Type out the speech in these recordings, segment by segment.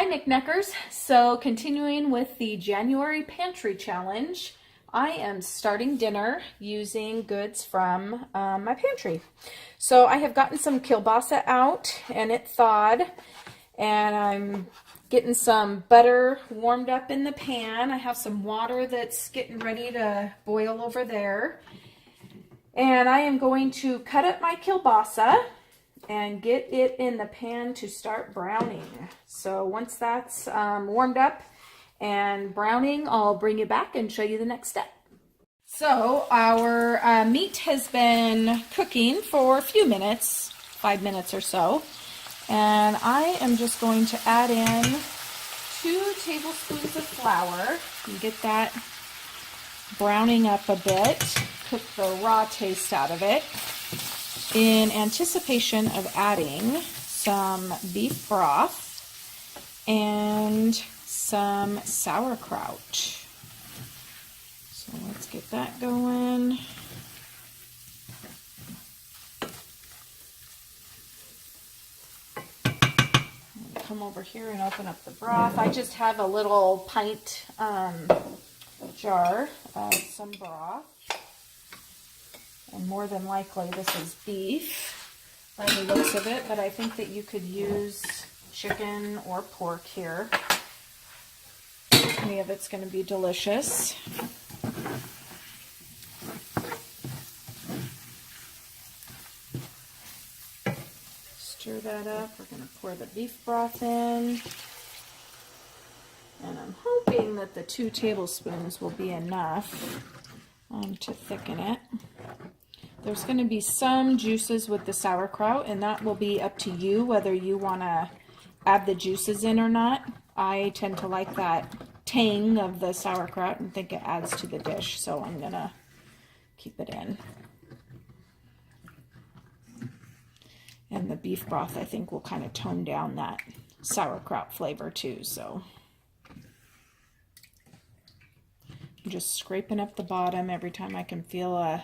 Hi NicNackers. So continuing with the January pantry challenge, I am starting dinner using goods from my pantry. So I have gotten some kielbasa out and it thawed, and I'm getting some butter warmed up in the pan. I have some water that's getting ready to boil over there. And I am going to cut up my kielbasa and get it in the pan to start browning. So once that's warmed up and browning, I'll bring you back and show you the next step. So our meat has been cooking for a few minutes, 5 minutes or so, and I am just going to add in 2 tablespoons of flour and get that browning up a bit, cook the raw taste out of it, in anticipation of adding some beef broth and some sauerkraut. So let's get that going. Come over here and open up the broth. I just have a little pint jar of some broth. And more than likely this is beef by the looks of it, but I think that you could use chicken or pork here. Any of it's going to be delicious. Stir that up. We're going to pour the beef broth in. And I'm hoping that the 2 tablespoons will be enough to thicken it. There's going to be some juices with the sauerkraut, and that will be up to you whether you want to add the juices in or not. I tend to like that tang of the sauerkraut and think it adds to the dish, so I'm going to keep it in. And the beef broth, I think, will kind of tone down that sauerkraut flavor too, so I'm just scraping up the bottom every time I can feel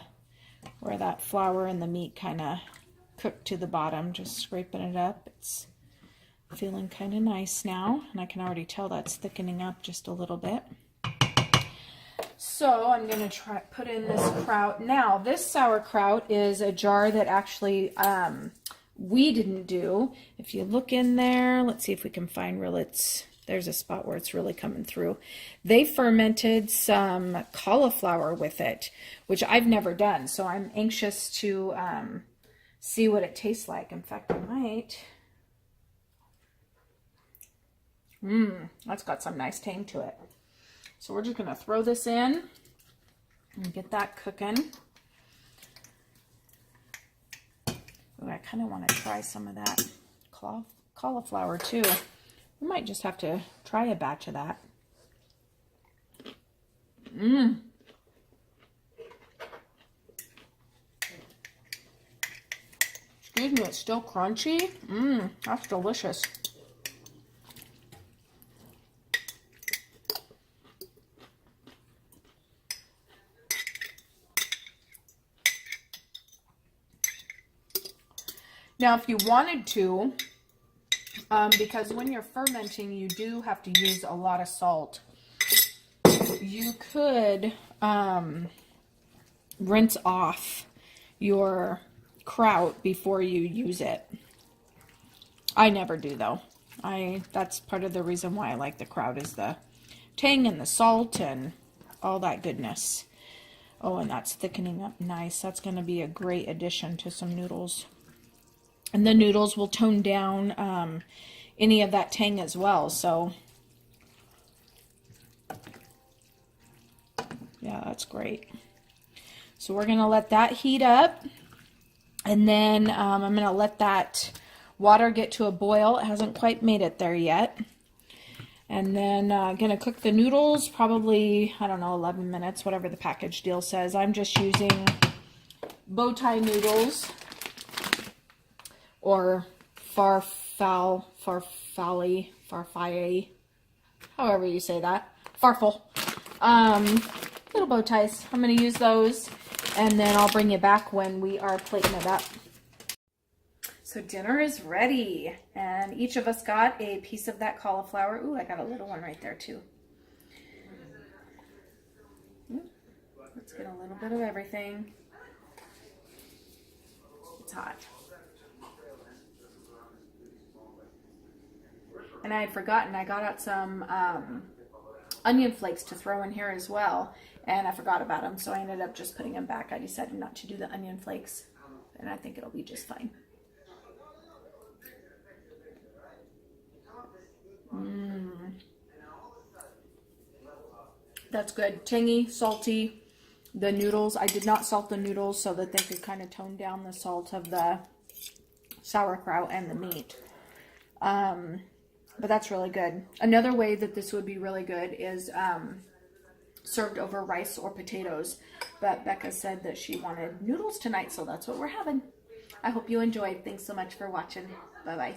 where that flour and the meat kind of cooked to the bottom, just scraping it up. It's feeling kind of nice now, and I can already tell that's thickening up just a little bit. So I'm going to put in this kraut. Now, this sauerkraut is a jar that actually we didn't do. If you look in there, let's see if we can find there's a spot where it's really coming through. They fermented some cauliflower with it, which I've never done. So I'm anxious to see what it tastes like. In fact, I might. That's got some nice tang to it. So we're just going to throw this in and get that cooking. Ooh, I kind of want to try some of that cauliflower too. We might just have to try a batch of that. Excuse me, it's still crunchy. That's delicious. Now, if you wanted to, because when you're fermenting, you do have to use a lot of salt. You could rinse off your kraut before you use it. I never do, though. That's part of the reason why I like the kraut, is the tang and the salt and all that goodness. Oh, and that's thickening up nice. That's going to be a great addition to some noodles. And the noodles will tone down any of that tang as well. So, yeah, that's great. So we're going to let that heat up. And then I'm going to let that water get to a boil. It hasn't quite made it there yet. And then I'm going to cook the noodles probably, I don't know, 11 minutes, whatever the package deal says. I'm just using bow tie noodles, or farfalle, however you say that, farfel. Little bow ties. I'm going to use those, and then I'll bring you back when we are plating it up. So dinner is ready, and each of us got a piece of that cauliflower. Ooh, I got a little one right there too. Let's get a little bit of everything. It's hot. And I had forgotten, I got out some onion flakes to throw in here as well, and I forgot about them, so I ended up just putting them back. I decided not to do the onion flakes, and I think it'll be just fine. That's good. Tangy, salty. The noodles, I did not salt the noodles so that they could kind of tone down the salt of the sauerkraut and the meat. But that's really good. Another way that this would be really good is served over rice or potatoes. But Becca said that she wanted noodles tonight, so that's what we're having. I hope you enjoyed. Thanks so much for watching. Bye-bye.